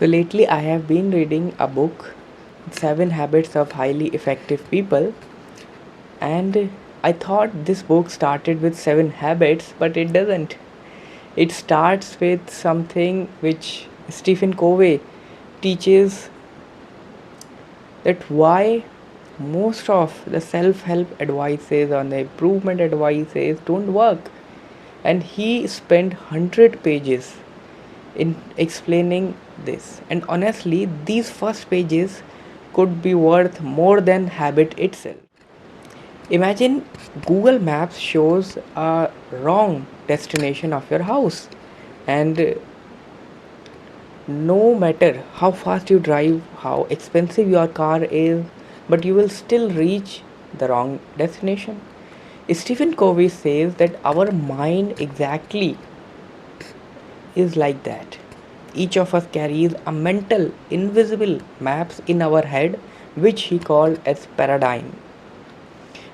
So lately I have been reading a book, Seven Habits of Highly Effective People, and I thought this book started with seven habits, but it doesn't. It starts with something which Stephen Covey teaches, that why most of the self-help advices or the improvement advices don't work. And he spent 100 pages in explaining this, and honestly these first pages could be worth more than habit itself. Imagine Google Maps shows a wrong destination of your house, and no matter how fast you drive, how expensive your car is, but you will still reach the wrong destination. Stephen Covey says that our mind exactly is like that. Each of us carries a mental, invisible maps in our head, which he called as paradigm.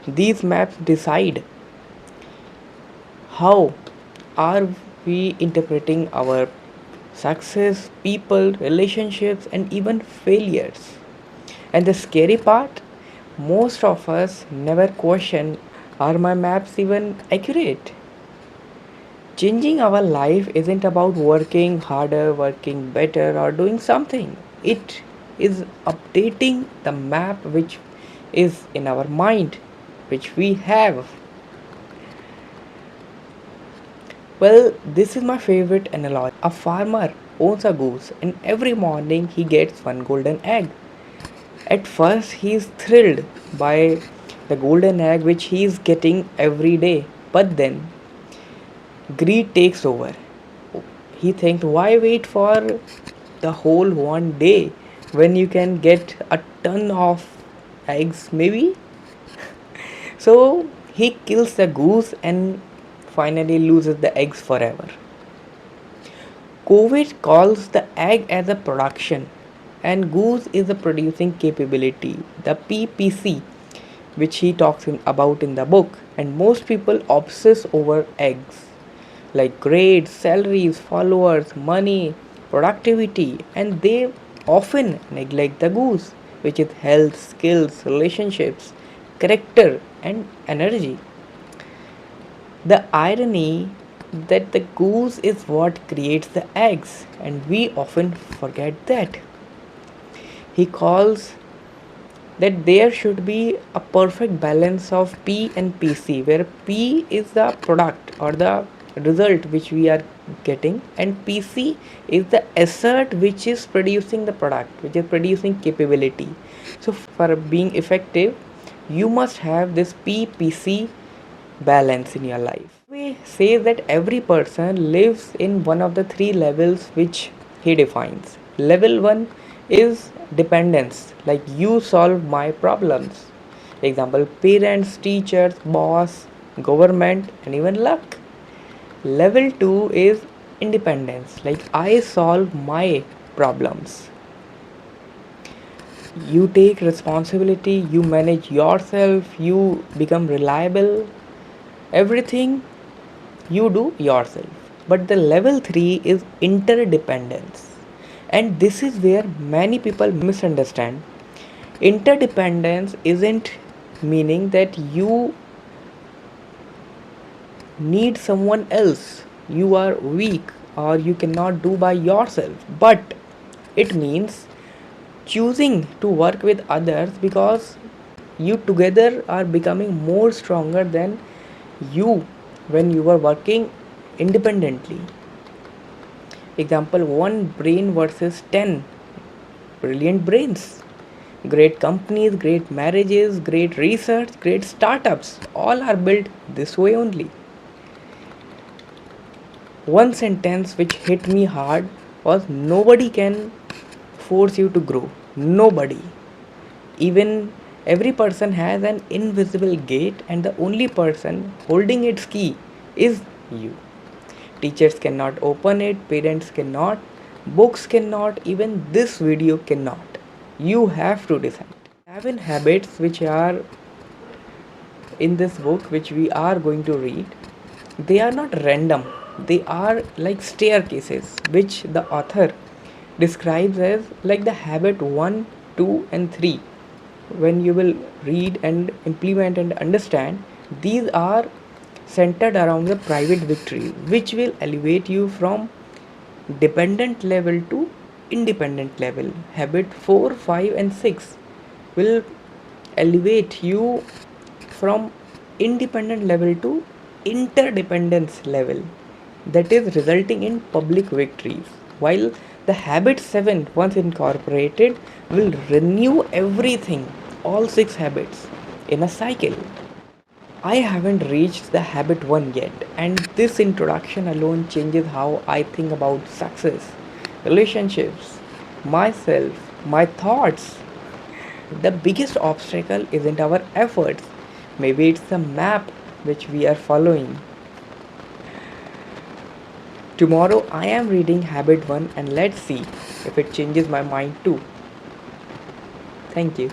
These maps decide how are we interpreting our success, people, relationships, and even failures. And the scary part, most of us never question, are my maps even accurate? Changing our life isn't about working harder, working better, or doing something. It is updating the map which is in our mind, which we have. Well, this is my favorite analogy. A farmer owns a goose, and every morning he gets one golden egg. At first, he is thrilled by the golden egg which he is getting every day, but then greed takes over. He thinks, why wait for the whole one day when you can get a ton of eggs, maybe? So he kills the goose and finally loses the eggs forever. COVID calls the egg as a production, and goose is a producing capability, the PPC, which he talks about in the book. And most people obsess over eggs, like grades, salaries, followers, money, productivity, and they often neglect the goose, which is health, skills, relationships, character, and energy. The irony that the goose is what creates the eggs, and we often forget that. He calls that there should be a perfect balance of P and PC, where P is the product or the result which we are getting, and PC is the asset which is producing the product, which is producing capability. So, for being effective, you must have this PPC balance in your life. We say that every person lives in one of the three levels which he defines. Level 1 is dependence, like you solve my problems. Example, parents, teachers, boss, government, and even luck. Level 2 is independence, like I solve my problems. You take responsibility, you manage yourself, you become reliable, everything you do yourself. But the level 3 is interdependence, and this is where many people misunderstand. Interdependence isn't meaning that you need someone else, you are weak, or you cannot do by yourself, but it means choosing to work with others because you together are becoming more stronger than you when you were working independently. Example, one brain versus 10 brilliant brains. Great companies, great marriages, great research, great startups, all are built this way only. One sentence which hit me hard was, nobody can force you to grow. Nobody. Even every person has an invisible gate, and the only person holding its key is you. Teachers cannot open it, parents cannot, books cannot, even this video cannot. You have to decide. 7 habits which are in this book, which we are going to read, they are not random. They are like staircases which the author describes as like the habit 1, 2, and 3. When you will read and implement and understand, these are centered around the private victory, which will elevate you from dependent level to independent level. Habit 4, 5, and 6 will elevate you from independent level to interdependence level, that is resulting in public victories. While the habit 7, once incorporated, will renew everything, all 6 habits, in a cycle. I haven't reached the habit 1 yet, and this introduction alone changes how I think about success, relationships, myself, my thoughts. The biggest obstacle isn't our efforts, maybe it's the map which we are following. Tomorrow I am reading Habit 1 and let's see if it changes my mind too. Thank you.